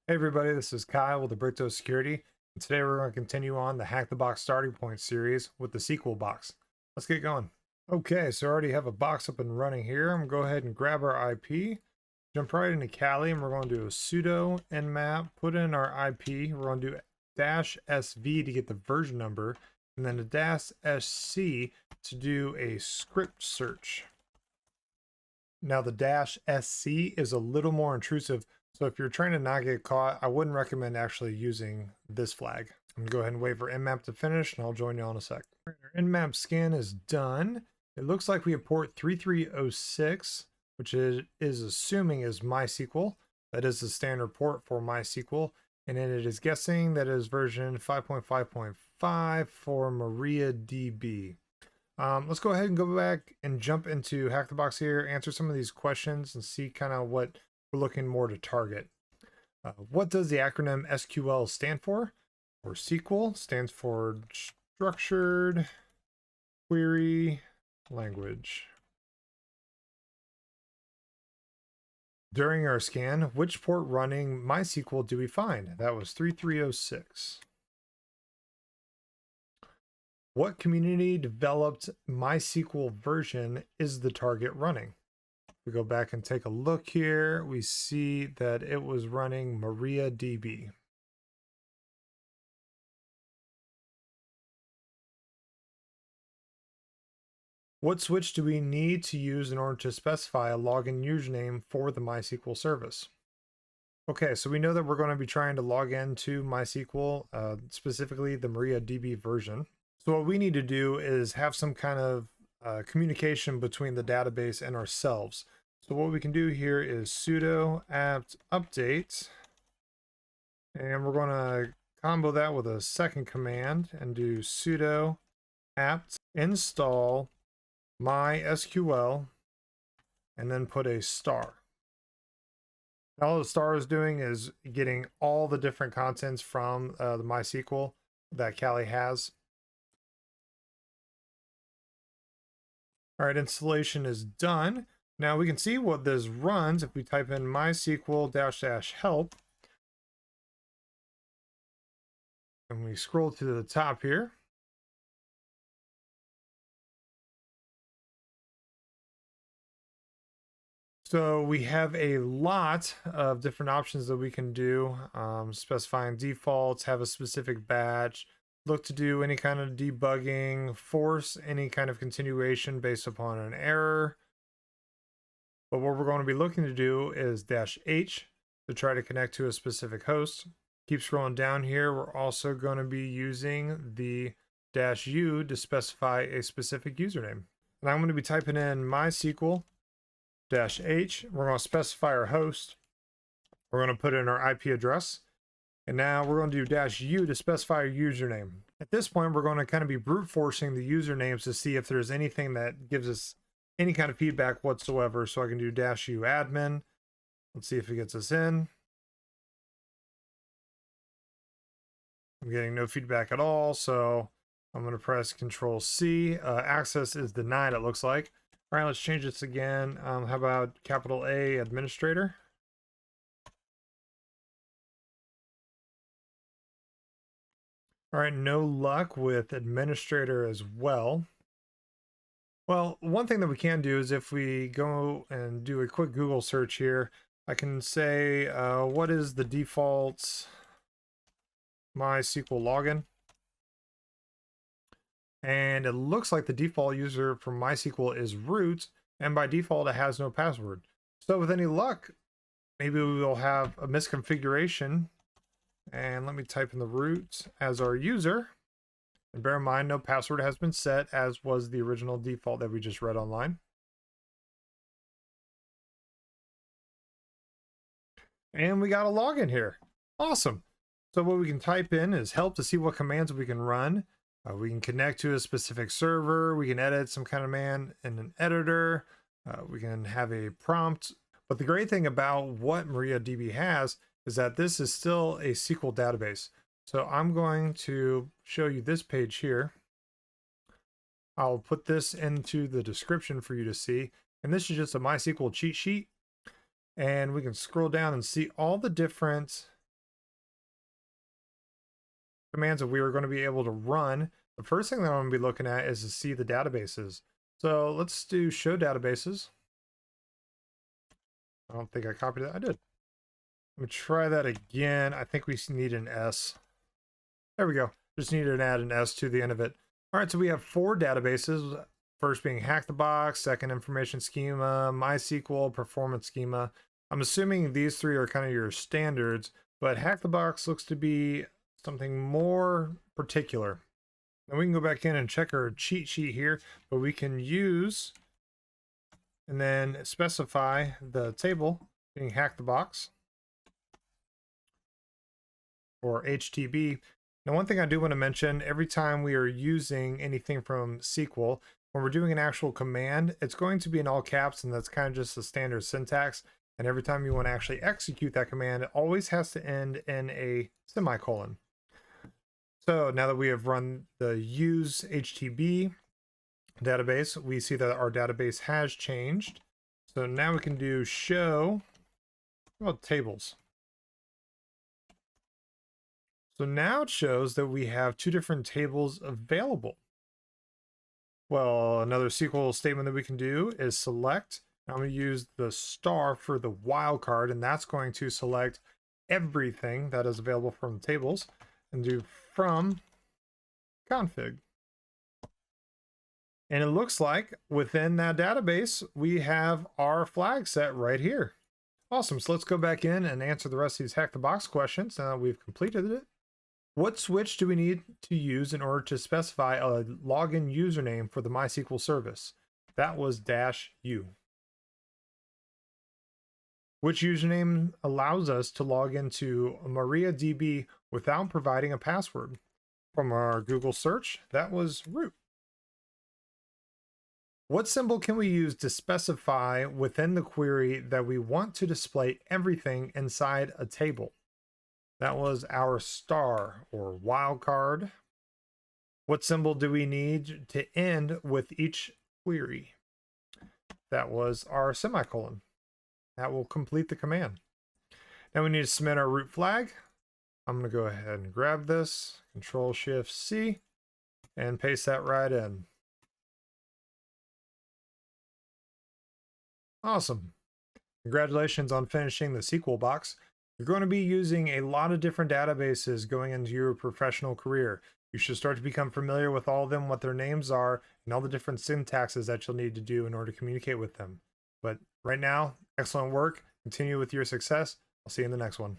Hey everybody, this is Kyle with Abricto Security, and today we're going to continue on the Hack the Box Starting Point series with the SQL box. Let's get going. Okay, so I already have a box up and running here. I'm going to go ahead and grab our IP, jump right into Kali, and we're going to do a sudo nmap, put in our IP. We're going to do -sv to get the version number, and then a -sc to do a script search. Now the -sc is a little more intrusive, so if you're trying to not get caught, I wouldn't recommend actually using this flag. I'm gonna go ahead and wait for nmap to finish, and I'll join you in a sec. Our nmap scan is done. It looks like we have port 3306, which is assuming is MySQL. That is the standard port for MySQL, and then it is guessing that is version 5.5.5 for MariaDB. Let's go ahead and go back and jump into Hack the Box here, answer some of these questions, and see kind of what we're looking more to target. What does the acronym SQL stand for? Or SQL stands for Structured Query Language. During our scan, which port running MySQL do we find? That was 3306. What community developed MySQL version is the target running? We go back and take a look here. We see that it was running MariaDB. What switch do we need to use in order to specify a login username for the MySQL service? Okay, so we know that we're going to be trying to log into MySQL, specifically the MariaDB version. So what we need to do is have some kind of communication between the database and ourselves. So what we can do here is sudo apt update, and we're going to combo that with a second command and do sudo apt install mysql, and then put a star. All the star is doing is getting all the different contents from the MySQL that Kali has. All right, installation is done. Now we can see what this runs if we type in mysql --help. And we scroll to the top here. So we have a lot of different options that we can do, specifying defaults, have a specific batch, look to do any kind of debugging, force any kind of continuation based upon an error. But what we're going to be looking to do is -h to try to connect to a specific host. Keep scrolling down here. We're also going to be using the -u to specify a specific username. And I'm going to be typing in MySQL -h. We're going to specify our host. We're going to put in our IP address. And now we're going to do -u to specify a username. At this point, we're going to kind of be brute forcing the usernames to see if there's anything that gives us any kind of feedback whatsoever. So I can do -u admin. Let's see if it gets us in. I'm getting no feedback at all. So I'm going to press Control-C. Access is denied, it looks like. All right, let's change this again. How about capital A administrator? All right, no luck with administrator as well. Well, one thing that we can do is if we go and do a quick Google search here, I can say, what is the default MySQL login? And it looks like the default user for MySQL is root, and by default it has no password. So with any luck, maybe we will have a misconfiguration. And let me type in the root as our user. And bear in mind, no password has been set, as was the original default that we just read online. And we got a login here. Awesome. So what we can type in is help to see what commands we can run. We can connect to a specific server. We can edit some kind of command in an editor. We can have a prompt. But the great thing about what MariaDB has is that this is still a SQL database. So I'm going to show you this page here. I'll put this into the description for you to see. And this is just a MySQL cheat sheet. And we can scroll down and see all the different commands that we are going to be able to run, the first thing that I'm going to be looking at is to see the databases. So let's do show databases. I don't think I copied it. I did. Let me try that again. I think we need an S. There we go. Just need to add an S to the end of it. All right, so we have 4 databases. First being Hack the Box, second Information Schema, MySQL, Performance Schema. I'm assuming these 3 are kind of your standards, but Hack the Box looks to be something more particular. Now we can go back in and check our cheat sheet here, but we can use and then specify the table being Hack the Box or HTB. Now, one thing I do want to mention, every time we are using anything from SQL, when we're doing an actual command, it's going to be in all caps, and that's kind of just the standard syntax. And every time you want to actually execute that command, it always has to end in a semicolon. So now that we have run the use HTB database, we see that our database has changed. So now we can do show, well, tables. So now it shows that we have 2 different tables available. Well, another SQL statement that we can do is select. I'm going to use the star for the wildcard, and that's going to select everything that is available from the tables and do from config. And it looks like within that database, we have our flag set right here. Awesome. So let's go back in and answer the rest of these Hack the Box questions now that we've completed it. What switch do we need to use in order to specify a login username for the MySQL service? That was -u. Which username allows us to log into MariaDB without providing a password? From our Google search, that was root. What symbol can we use to specify within the query that we want to display everything inside a table? That was our star or wildcard. What symbol do we need to end with each query? That was our semicolon. That will complete the command. Now we need to submit our root flag. I'm going to go ahead and grab this, Control-Shift-C, and paste that right in. Awesome. Congratulations on finishing the SQL box. You're going to be using a lot of different databases going into your professional career. You should start to become familiar with all of them, what their names are, and all the different syntaxes that you'll need to do in order to communicate with them. But right now, excellent work. Continue with your success. I'll see you in the next one.